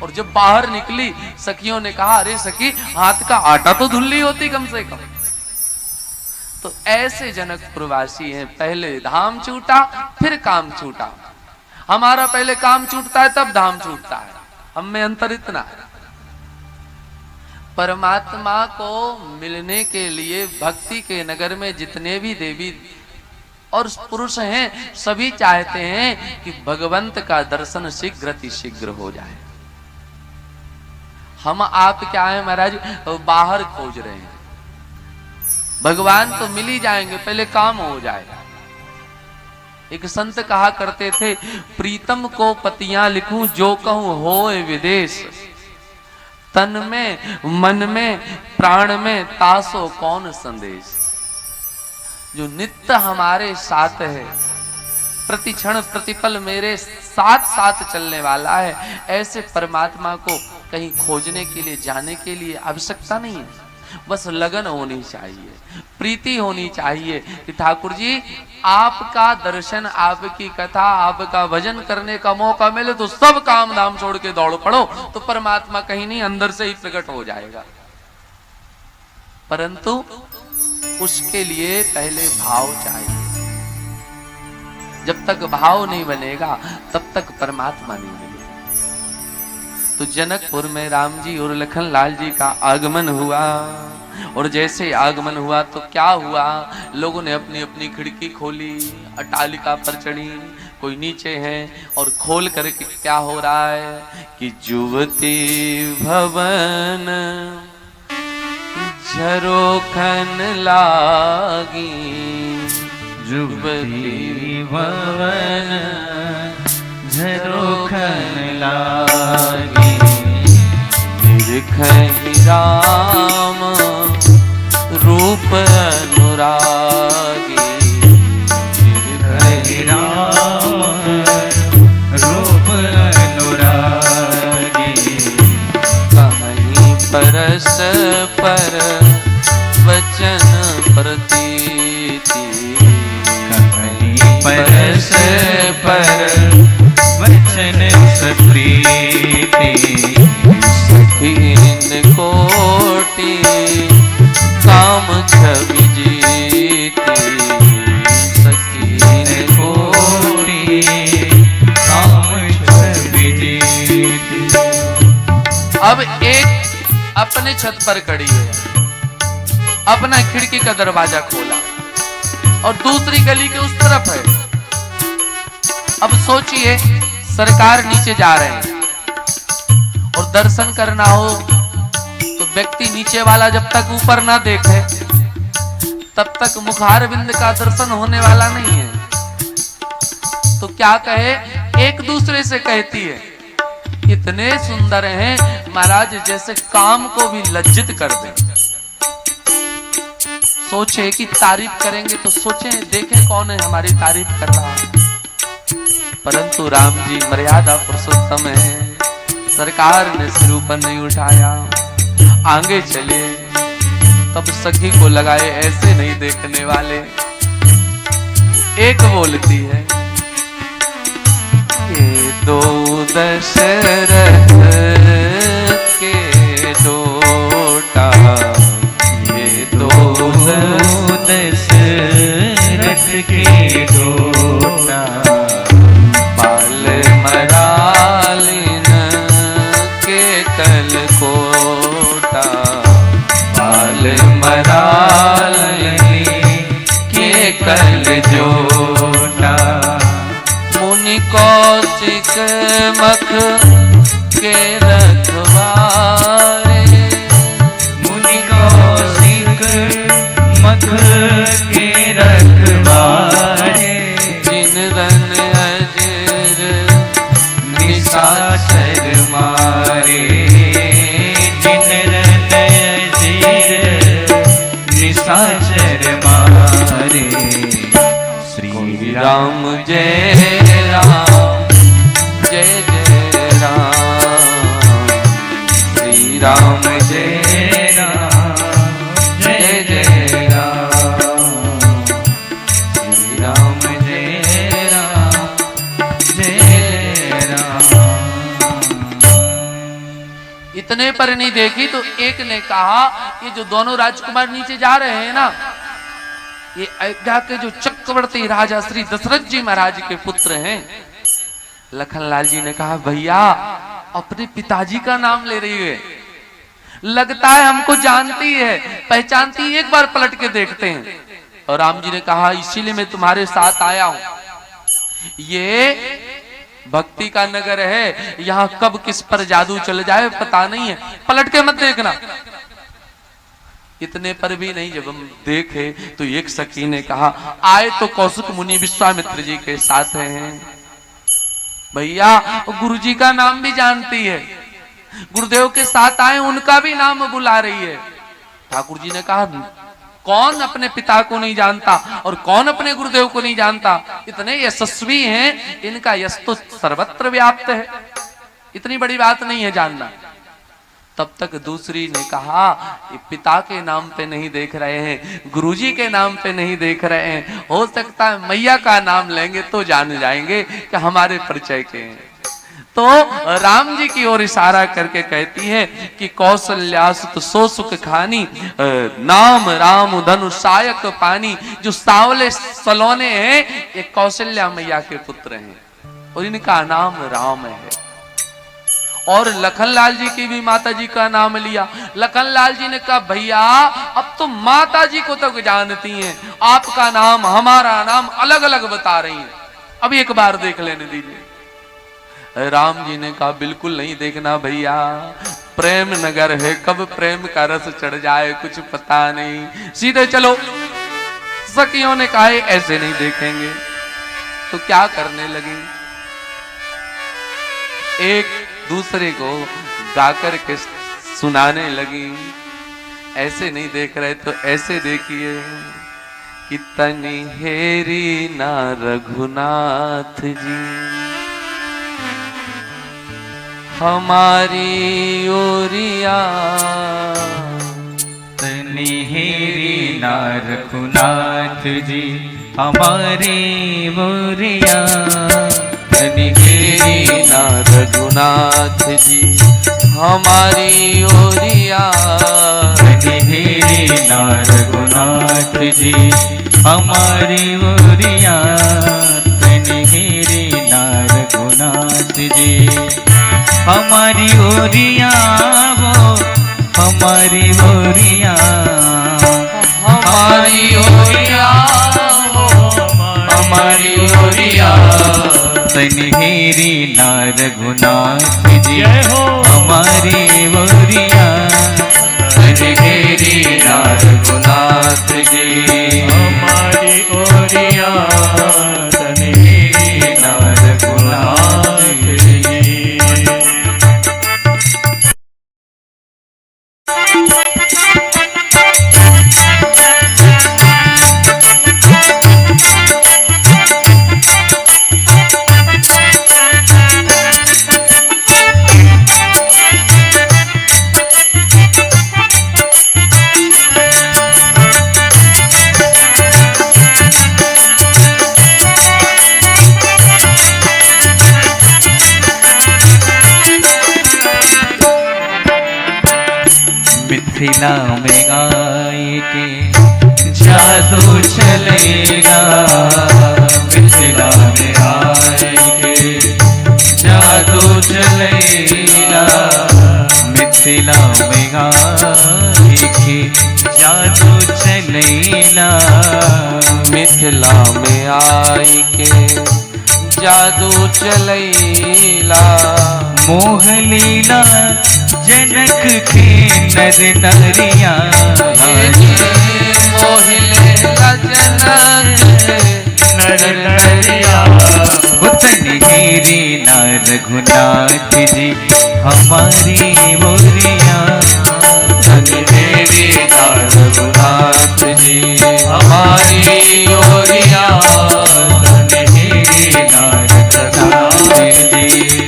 और जब बाहर निकली सखियों ने कहा, अरे सखी हाथ का आटा तो धुल्ली होती कम से कम। तो ऐसे जनकपुरवासी हैं, पहले धाम छूटा फिर काम छूटा। हमारा पहले काम छूटता है तब धाम छूटता है, हम में अंतर इतना है। परमात्मा को मिलने के लिए भक्ति के नगर में जितने भी देवी और पुरुष हैं सभी चाहते हैं कि भगवंत का दर्शन शीघ्र हो जाए। हम आप क्या है महाराज, बाहर खोज रहे हैं, भगवान तो मिल ही जाएंगे, पहले काम हो जाएगा। एक संत कहा करते थे, प्रीतम को पतियां लिखूं जो कहूं होए विदेश, तन में मन में प्राण में तासो कौन संदेश। जो नित्य हमारे साथ है, प्रति क्षण प्रतिपल मेरे साथ साथ चलने वाला है, ऐसे परमात्मा को कहीं खोजने के लिए जाने के लिए आवश्यकता नहीं है। बस लगन होनी चाहिए, प्रीति होनी चाहिए कि ठाकुर जी आपका दर्शन, आपकी कथा, आपका भजन करने का मौका मिले तो सब काम धाम छोड़ के दौड़ पड़ो, तो परमात्मा कहीं नहीं अंदर से ही प्रकट हो जाएगा। परंतु उसके लिए पहले भाव चाहिए। जब तक भाव नहीं बनेगा तब तक परमात्मा नहीं मिलेगा। तो जनकपुर में राम जी और लखन लाल जी का आगमन हुआ, और जैसे आगमन हुआ तो क्या हुआ, लोगों ने अपनी अपनी खिड़की खोली, अट्टालिका पर चढ़ी, कोई नीचे है, और खोल करके क्या हो रहा है कि जुवती भवन झरोखन लागी, जुवती भवन झरोखन लागी, निरखहि राम रूप अनुरागी, निरखहि राम रूप अनुरागी, कहीं परस पर वचन प्रतीति, कहीं परस पर वचन प्रीति, सखीन कोटि काम छवि जीती, सखीन कोटि काम छवि जीती। अब एक अपने छत पर खड़ी है, अपना खिड़की का दरवाजा खोला और दूसरी गली के उस तरफ है। अब सोचिए सरकार नीचे जा रहे हैं और दर्शन करना हो तो व्यक्ति नीचे वाला जब तक ऊपर ना देखे तब तक मुखार बिंद का दर्शन होने वाला नहीं है। तो क्या कहे, एक दूसरे से कहती है, इतने सुंदर हैं महाराज जैसे काम को भी लज्जित कर दें। सोचे कि तारीफ करेंगे तो सोचें देखें कौन है हमारी तारीफ कर रहा है। परंतु राम जी मर्यादा पुरुषोत्तम है, सरकार ने सिर ऊपर नहीं उठाया, आगे चले। तब सखी को लगाए ऐसे नहीं देखने वाले। एक बोलती है, ये दो दशरथ के डोटा, ये दो दशरथ के डोटा, बाल मरालिन के कल कोटा, बाल मरालिन के कल जोटा, मुनि कौशिक मख के रखवारे, मुनि कौशिक मख के रखवारे, जिन रन अजर निशाचर मारे, जिन रन अजर निशाचर मारे। श्री राम जय राम, जय जय राम, श्री राम जय राम, जय जय राम, श्री राम जय राम, जय राम। इतने पर नहीं देखी तो एक ने कहा ये जो दोनों राजकुमार नीचे जा रहे हैं ना, ये अयोध्या के जो चक्रवर्ती राजा श्री दशरथ जी महाराज के पुत्र हैं। लखनलाल जी ने कहा भैया अपने पिताजी का नाम ले रही है, लगता है हमको जानती है, पहचानती है, एक बार पलट के देखते हैं। और राम जी ने कहा इसीलिए मैं तुम्हारे साथ आया हूं। ये भक्ति का नगर है, यहाँ कब किस पर जादू चल जाए पता नहीं है, पलट के मत देखना। इतने पर भी नहीं, जब हम देखे तो एक सखी ने कहा आए तो कौशिक मुनि विश्वामित्र जी के साथ हैं। भैया गुरु जी का नाम भी जानती है, गुरुदेव के साथ आए उनका भी नाम बुला रही है। ठाकुर जी ने कहा कौन अपने पिता को नहीं जानता और कौन अपने गुरुदेव को नहीं जानता, इतने यशस्वी हैं, इनका यश तो सर्वत्र व्याप्त है, इतनी बड़ी बात नहीं है जानना। तब तक दूसरी ने कहा ये पिता के नाम पे नहीं देख रहे हैं, गुरुजी के नाम पे नहीं देख रहे हैं, हो सकता है मैया का नाम लेंगे तो जान जाएंगे कि हमारे परिचय के हैं। तो राम जी की ओर इशारा करके कहती है कि कौशल्यासुत सो सुख खानी, नाम राम धनु सायक पानी। जो सावले सलोने हैं ये कौशल्या मैया के पुत्र हैं और इनका नाम राम है। और लखनलाल जी की भी माता जी का नाम लिया। लखनलाल जी ने कहा भैया अब तो माता जी को तक जानती हैं, आपका नाम हमारा नाम अलग अलग बता रही हैं, अब एक बार देख लेने दीजिए। राम जी ने कहा बिल्कुल नहीं देखना भैया, प्रेम नगर है, कब प्रेम का रस चढ़ जाए कुछ पता नहीं, सीधे चलो। सखियों ने कहा ऐसे नहीं देखेंगे, तो क्या करने लगे, एक दूसरे को गाकर के सुनाने लगी। ऐसे नहीं देख रहे तो ऐसे देखिए कि तनी हेरी ना रघुनाथ जी हमारी ओरिया, तनी हेरी ना रघुनाथ जी हमारी ओरिया, तनी हेरी ना रघुनाथ जी हमारी ओरिया, तनी हेरी ना रघुनाथ जी हमारी ओरिया, तनी हेरी ना रघुनाथ जी हमारी ओरिया, वो हमारी ओरिया, हमारी ओरिया, हमारी ओरिया, तनी हेरी ना रघुनाथ जी हमारी ओरिया, तनी हेरी ना रघुनाथ जी हमारी ओरिया, तनी हेरी ना रघुनाथ जी। मिथिला में गाय के जादू चलेगा, मिथिला में गाय के जादू चलेगा, मिथिला में गाय के जादू चलेगा, मिथिला में आई के जादू चलेला, मोह लीला जनक के नर नरिया, मोहिलेला जनक नर नरिया, तनी हेरी ना रघुनाथ जी हमारी ओरिया, तनी हेरी ना रघुनाथ जी हमारी ओरिया, तनी हेरी ना रघुनाथ जी।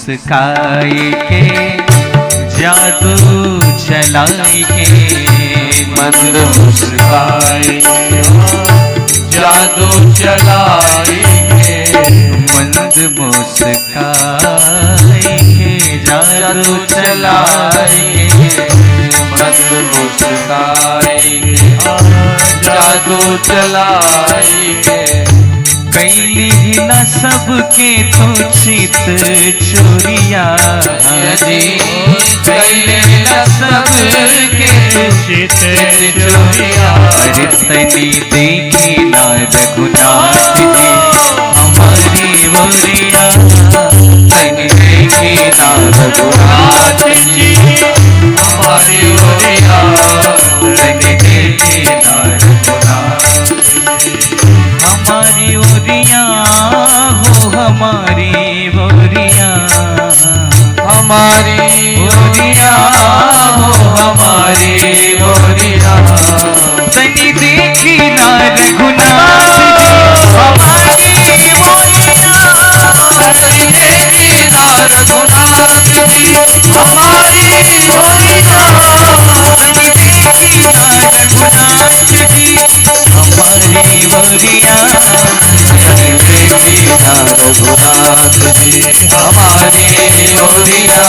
मुस्काई के जादू चलाई के मंद मुस्काई जादू चलाई के मंद मुस्काई के जादू चलाई के मंद मुस्काई जादू चलाई के कैली न सबके तो चित चोरिया जी कैले न सबके चित चोरिया तनी देखी न रघुनाथ जी हमारी बोरिया तनी देखी ना रघुनाथ जी हमारी ओरिया तनी देखी न रघुनाथ हमारी ओरिया हो हमारी बोरिया हमारी ओरिया हो हमारी ओरिया तनी देखी ना रघुनाथ जी हमारी बोरिया तनी देखी ना रघुनाथ जी हमारी ओरिया रघुनाथ जी हमारी बोरिया देखी ना रघुनाथ जी हमारी ओरिया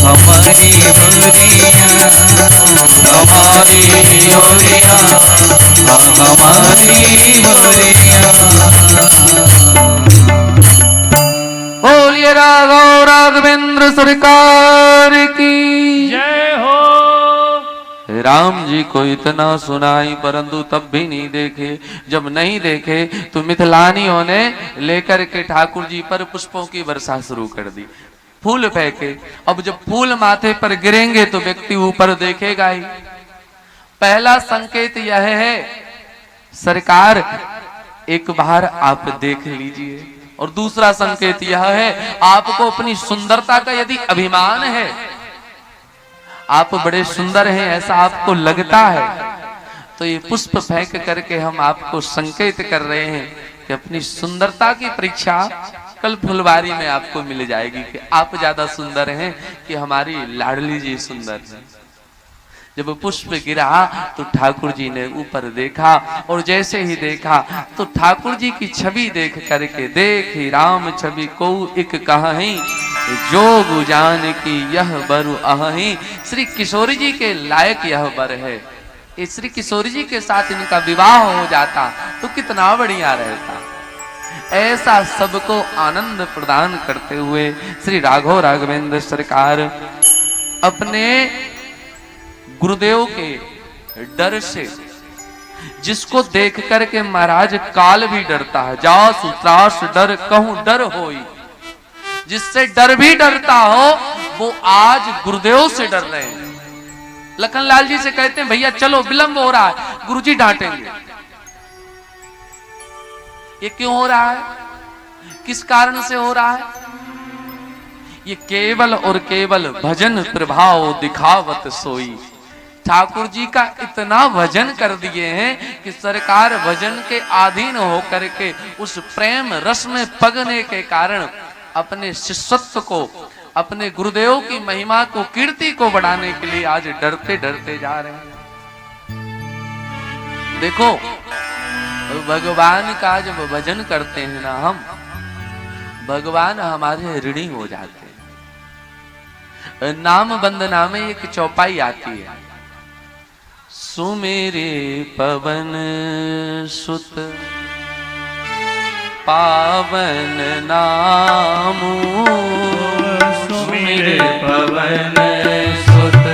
हमारी बोरिया हमारी ओरिया हमारी बोरिया बोलिए राघव राघवेंद्र सरकार की जय हो। राम जी को इतना सुनाई परंतु तब भी नहीं देखे। जब नहीं देखे तो मिथिलानियों ने लेकर के ठाकुर जी पर पुष्पों की वर्षा शुरू कर दी, फूल फेंके। अब जब फूल माथे पर गिरेंगे तो व्यक्ति ऊपर देखेगा ही। पहला संकेत यह है सरकार एक बार आप देख लीजिए, और दूसरा संकेत यह है आपको अपनी सुंदरता का यदि अभिमान है, आप बड़े सुंदर हैं ऐसा आपको लगता है, तो ये पुष्प फेंक करके हम आपको संकेत कर रहे हैं कि अपनी सुंदरता की परीक्षा कल फुलवारी में आपको मिल जाएगी कि आप ज्यादा सुंदर हैं कि हमारी लाडली जी सुंदर है। जब पुष्प गिरा तो ठाकुर जी ने ऊपर देखा, और जैसे ही देखा तो ठाकुर जी की छवि देख करके देखी राम छवि को एक कहीं जोग जान की यह बरु अहि। श्री किशोरी जी के लायक यह बर है। इस श्री किशोरी जी के साथ इनका विवाह हो जाता तो कितना बढ़िया रहता। ऐसा सबको आनंद प्रदान करते हुए श्री राघव राघवेंद्र सरकार अपने गुरुदेव के डर से, जिसको देख करके महाराज काल भी डरता है, जासु त्रास डर कहूं डर होई, जिससे डर भी डरता हो वो आज गुरुदेव से डर रहे हैं। लखनलाल जी से कहते हैं भैया चलो विलंब हो रहा है, गुरुजी डांटेंगे। ये क्यों हो रहा है, किस कारण से हो रहा है? ये केवल और केवल भजन प्रभाव दिखावत सोई। ठाकुर जी का इतना भजन कर दिए हैं कि सरकार भजन के अधीन होकर के उस प्रेम रस में पगने के कारण अपने शिष्यत्व को, अपने गुरुदेव की महिमा को, कीर्ति को बढ़ाने के लिए आज डरते डरते जा रहे हैं। देखो भगवान का जब भजन करते हैं ना हम, भगवान हमारे ऋणी हो जाते हैं। नाम वंदना में एक चौपाई आती है, सुमेरे पवन सुत पावन नामो, सुमेरे पवन सुत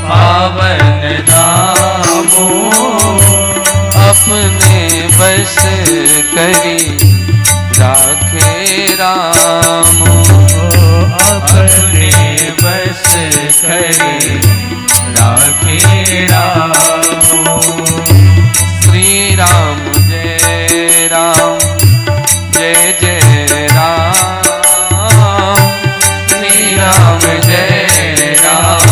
पावन नामो, अपने बस करी राखे रामो, अपने बस करी राखे रामो। श्री राम जय राम जय जय राम, श्री राम जय राम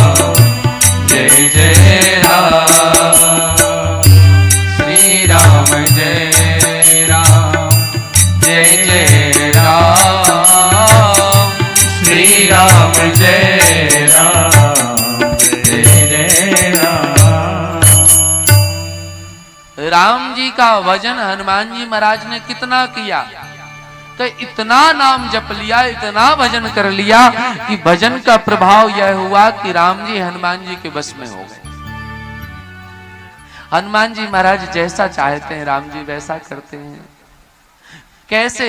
जय जय राम, श्री राम जय राम राम जी का भजन हनुमान जी महाराज ने कितना किया, कि इतना नाम जप लिया, इतना भजन कर लिया कि भजन का प्रभाव यह हुआ कि राम जी हनुमान जी के बस में हो गए। हनुमान जी महाराज जैसा चाहते हैं राम जी वैसा करते हैं। कैसे,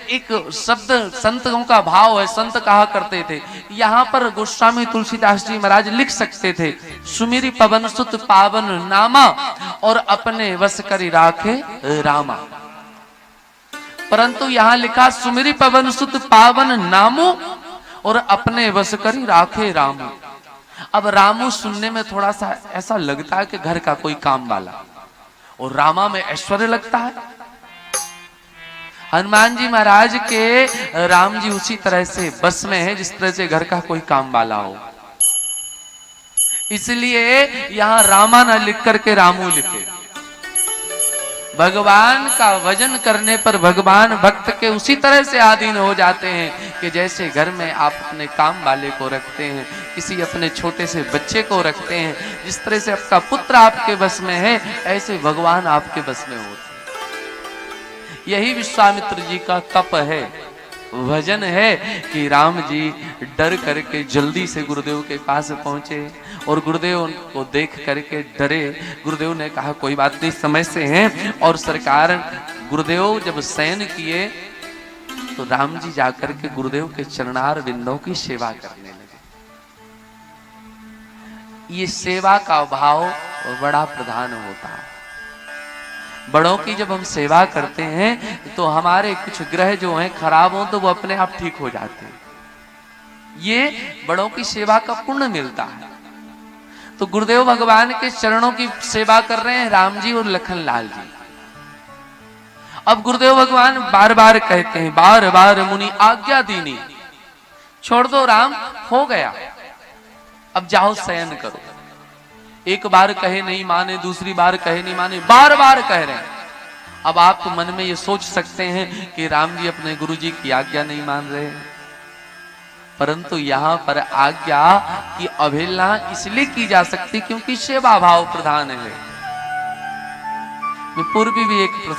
एक शब्द संतों का भाव है, संत कहा करते थे, यहाँ पर गोस्वामी तुलसीदास जी महाराज लिख सकते थे, सुमिरी पवन सुत पावन नामा और अपने वश करी राखे रामा। परंतु यहाँ लिखा सुमिरी पवन सुत पावन नामो और अपने वश करी राखे रामो। अब रामू सुनने में थोड़ा सा ऐसा लगता है कि घर का कोई काम वाला, और रामा में ऐश्वर्य लगता है। हनुमान जी महाराज के राम जी उसी तरह से बस में है जिस तरह से घर का कोई काम वाला हो। इसलिए यहां रामा न लिख करके रामू लिखे। भगवान का भजन करने पर भगवान भक्त के उसी तरह से अधीन हो जाते हैं कि जैसे घर में आप अपने काम वाले को रखते हैं, किसी अपने छोटे से बच्चे को रखते हैं, जिस तरह से आपका पुत्र आपके बस में है, ऐसे भगवान आपके बस में होते हैं। यही विश्वामित्र जी का तप है, भजन है कि राम जी डर करके जल्दी से गुरुदेव के पास पहुंचे और गुरुदेव उनको देख करके डरे। गुरुदेव ने कहा कोई बात नहीं, समय से हैं। और सरकार गुरुदेव जब शयन किए तो राम जी जाकर के गुरुदेव के चरणार बिंदों की सेवा करने लगे। ये सेवा का भाव बड़ा प्रधान होता है। बड़ों की जब हम सेवा करते हैं तो हमारे कुछ ग्रह जो हैं खराब हो तो वो अपने आप ठीक हो जाते हैं। ये बड़ों की सेवा का पुण्य मिलता है। तो गुरुदेव भगवान के चरणों की सेवा कर रहे हैं राम जी और लखन लाल जी। अब गुरुदेव भगवान बार बार कहते हैं, बार बार मुनि आज्ञा दीनी, छोड़ दो राम, हो गया, अब जाओ शयन करो। एक बार कहे नहीं माने, दूसरी बार कहे नहीं माने, बार बार कह रहे हैं। अब आप मन में ये सोच सकते हैं कि राम जी अपने गुरु जी की आज्ञा नहीं मान रहे, परंतु यहाँ पर आज्ञा की अवहेलना इसलिए की जा सकती क्योंकि सेवा भाव प्रधान है। पूर्व भी एक प्रसंग